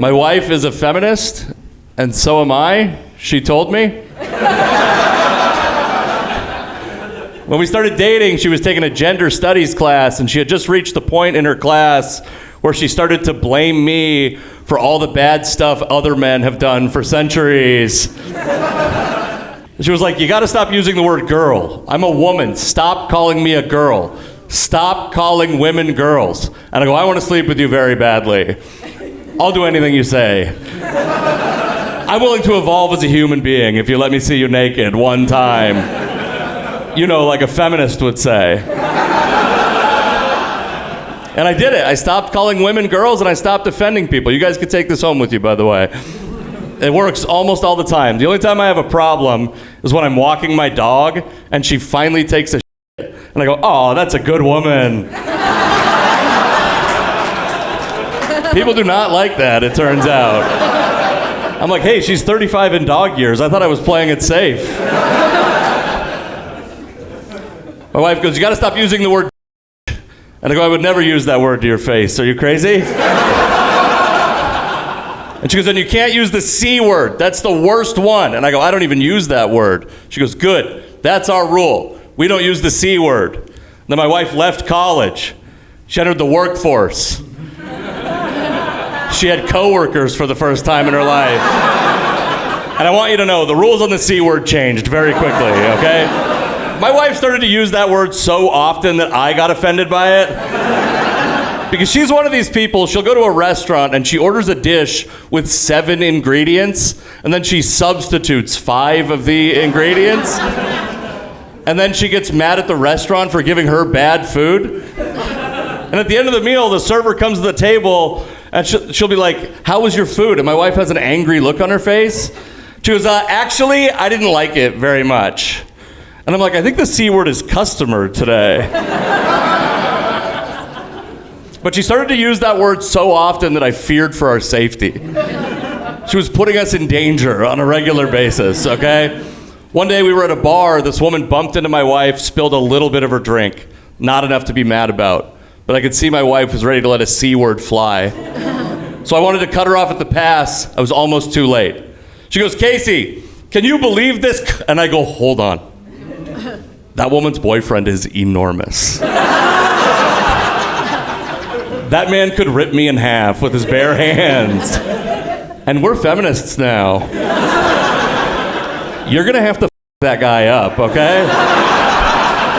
My wife is a feminist, and so am I, she told me. When we started dating, she was taking a gender studies class, and she had just reached the point in her class where she started to blame me for all the bad stuff other men have done for centuries. She was like, you gotta stop using the word girl. I'm a woman, stop calling me a girl. Stop calling women girls. And I go, I want to sleep with you very badly. I'll do anything you say. I'm willing to evolve as a human being if you let me see you naked one time. You know, like a feminist would say. And I did it. I stopped calling women girls and I stopped offending people. You guys can take this home with you, by the way. It works almost all the time. The only time I have a problem is when I'm walking my dog and she finally takes a shit. And I go, oh, that's a good woman. People do not like that, it turns out. I'm like, hey, she's 35 in dog years. I thought I was playing it safe. My wife goes, you gotta stop using the word. And I go, I would never use that word to your face. Are you crazy? And she goes, and you can't use the C word. That's the worst one. And I go, I don't even use that word. She goes, good. That's our rule. We don't use the C word. And then my wife left college. She entered the workforce. She had coworkers for the first time in her life. And I want you to know, the rules on the C word changed very quickly, okay? My wife started to use that word so often that I got offended by it. Because she's one of these people, she'll go to a restaurant and she orders a dish with 7 ingredients, and then she substitutes 5 of the ingredients. And then she gets mad at the restaurant for giving her bad food. And at the end of the meal, the server comes to the table and she'll be like, how was your food? And my wife has an angry look on her face. She goes, actually, I didn't like it very much. And I'm like, I think the C word is customer today. But she started to use that word so often that I feared for our safety. She was putting us in danger on a regular basis, okay? One day we were at a bar, this woman bumped into my wife, spilled a little bit of her drink. Not enough to be mad about. But I could see my wife was ready to let a C word fly. So I wanted to cut her off at the pass. I was almost too late. She goes, Casey, can you believe this? And I go, hold on. That woman's boyfriend is enormous. That man could rip me in half with his bare hands. And we're feminists now. You're gonna have to f that guy up, okay?